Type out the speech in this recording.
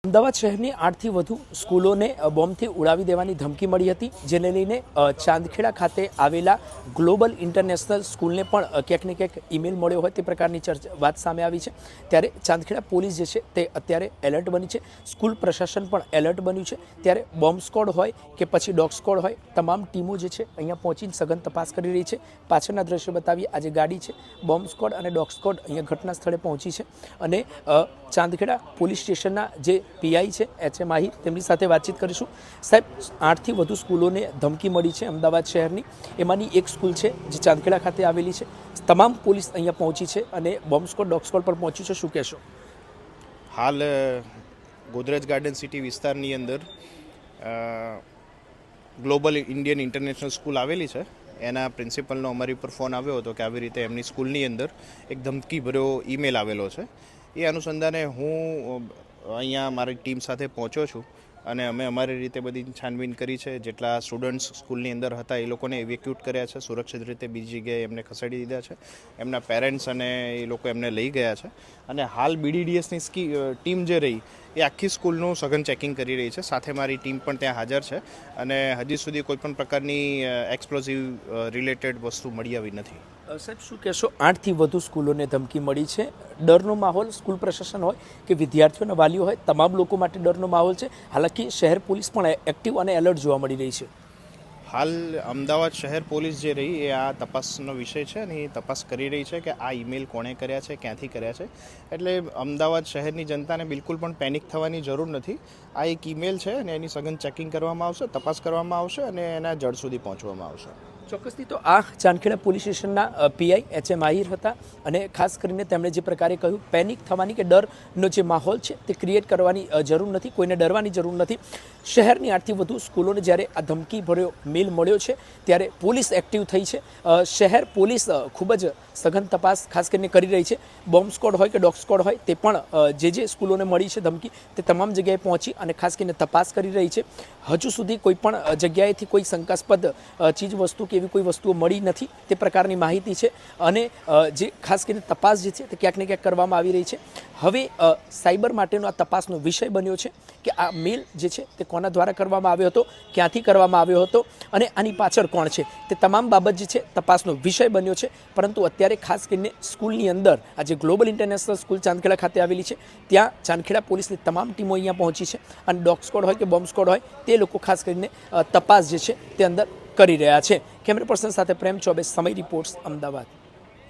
અમદાવાદ શહેરની 8થી વધુ સ્કૂલોને બોમ્બથી ઉડાવી દેવાની ધમકી મળી હતી, જેને લઈને ચાંદખેડા ખાતે આવેલા ગ્લોબલ ઇન્ટરનેશનલ સ્કૂલને પણ ક્યાંક ને ક્યાંક ઈમેલ મળ્યો હોય તે પ્રકારની વાત સામે આવી છે। ત્યારે ચાંદખેડા પોલીસ જે છે તે અત્યારે એલર્ટ બની છે, સ્કૂલ પ્રશાસન પણ એલર્ટ બન્યું છે। ત્યારે બોમ્બ સ્ક્વોડ હોય કે પછી ડોગ સ્ક્વોડ હોય, તમામ ટીમો જે છે અહીંયા પહોંચીને સઘન તપાસ કરી રહી છે। પાછળના દ્રશ્યો બતાવીએ, આ જે ગાડી છે બોમ્બ સ્ક્વોડ અને ડોગ સ્ક્વોડ અહીંયા ઘટના સ્થળે પહોંચી છે અને ચાંદખેડા પોલીસ સ્ટેશનના જે પીઆઈ છે એચ.એ. માહિર, તેમની સાથે વાતચીત કરીશું। સાહેબ, 8થી વધુ સ્કૂલોને ધમકી મળી છે અમદાવાદ શહેરની, એમાંની એક સ્કૂલ છે જે ચાંદખેડા ખાતે આવેલી છે। તમામ પોલીસ અહીંયા પહોંચી છે અને બોમ્બ સ્ક્વોડ ડોગ સ્ક્વોડ પર પહોંચ્યું છે, શું કહેશો? હાલ ગોદરેજ ગાર્ડન સિટી વિસ્તારની અંદર ગ્લોબલ ઇન્ડિયન ઇન્ટરનેશનલ સ્કૂલ આવેલી છે, એના પ્રિન્સિપલનો અમારી ઉપર ફોન આવ્યો હતો કે આવી રીતે એમની સ્કૂલની અંદર એક ધમકીભર્યો ઈમેલ આવેલો છે। એ અનુસંધાને હું અહીંયા મારી ટીમ સાથે પહોંચ્યો છું અને અમે અમારી રીતે બધી છાનબીન કરી છે। જેટલા સ્ટુડન્ટ્સ સ્કૂલની અંદર હતા એ લોકોને એવેક્યુટ કર્યા છે, સુરક્ષિત રીતે બીજી જગ્યાએ એમને ખસેડી દીધા છે। એમના પેરેન્ટ્સ અને એ લોકો એમને લઈ ગયા છે અને હાલ BDDSની ટીમ જે રહી એ આખી સ્કૂલનું સઘન ચેકિંગ કરી રહી છે। સાથે મારી ટીમ પણ ત્યાં હાજર છે અને હજી સુધી કોઈપણ પ્રકારની એક્સપ્લોઝિવ રિલેટેડ વસ્તુ મળી આવી નથી। સાહેબ, શું કહેશો? 8થી વધુ સ્કૂલોને ધમકી મળી છે, ડરનો માહોલ સ્કૂલ પ્રશાસન હોય કે વિદ્યાર્થીઓના વાલીઓ હોય, તમામ લોકો માટે ડરનો માહોલ છે। હાલાકી શહેર પોલીસ પણ એક્ટિવ અને એલર્ટ જોવા મળી રહી છે। હાલ અમદાવાદ શહેર પોલીસ જે રહી એ આ તપાસનો વિષય છે અને એ તપાસ કરી રહી છે કે આ ઈમેલ કોણે કર્યા છે, ક્યાંથી કર્યા છે। એટલે અમદાવાદ શહેરની જનતાને બિલકુલ પણ પેનિક થવાની જરૂર નથી। આ એક ઈમેલ છે અને એની સઘન ચેકિંગ કરવામાં આવશે, તપાસ કરવામાં આવશે અને એના જડ સુધી પહોંચવામાં આવશે। ચોક્કસથી તો આ ચાંદખેડા પોલીસ સ્ટેશનના પીઆઈ એચ.એ. માહિર હતા અને ખાસ કરીને તેમણે જે પ્રકારે કહ્યું, પેનિક થવાની કે ડરનો જે માહોલ છે તે ક્રિએટ કરવાની જરૂર નથી, કોઈને ડરવાની જરૂર નથી। શહેરની 8થી વધુ સ્કૂલોને જ્યારે આ ધમકી ભર્યો મેલ મળ્યો છે ત્યારે પોલીસ એક્ટિવ થઈ છે। શહેર પોલીસ ખૂબ જ સઘન તપાસ ખાસ કરીને કરી રહી છે। બોમ્બ સ્ક્વોડ હોય કે ડોગ સ્ક્વોડ હોય, તે પણ જે સ્કૂલોને મળી છે ધમકી તે તમામ જગ્યાએ પહોંચી અને ખાસ કરીને તપાસ કરી રહી છે। હજુ સુધી કોઈ પણ જગ્યાએથી કોઈ શંકાસ્પદ ચીજ વસ્તુ એવી કોઈ વસ્તુઓ મળી નથી તે પ્રકારની માહિતી છે અને જે ખાસ કરીને તપાસ જે છે તે ક્યાંક ને ક્યાંક કરવામાં આવી રહી છે। હવે સાયબર માટેનો આ તપાસનો વિષય બન્યો છે કે આ મેલ જે છે તે કોના દ્વારા કરવામાં આવ્યો હતો, ક્યાંથી કરવામાં આવ્યો હતો અને આની પાછળ કોણ છે, તે તમામ બાબત જે છે તપાસનો વિષય બન્યો છે। પરંતુ અત્યારે ખાસ કરીને સ્કૂલની અંદર આ જે ગ્લોબલ ઇન્ટરનેશનલ સ્કૂલ ચાંદખેડા ખાતે આવેલી છે ત્યાં ચાંદખેડા પોલીસની તમામ ટીમો અહીંયા પહોંચી છે અને ડોગ સ્ક્વોડ હોય કે બોમ્બ સ્ક્વોડ હોય તે લોકો ખાસ કરીને તપાસ જે છે તે અંદર કરી રહ્યા છે। કેમેરા પર્સન સાથે પ્રેમ ચોબે, સમય રિપોર્ટ્સ, અમદાવાદ।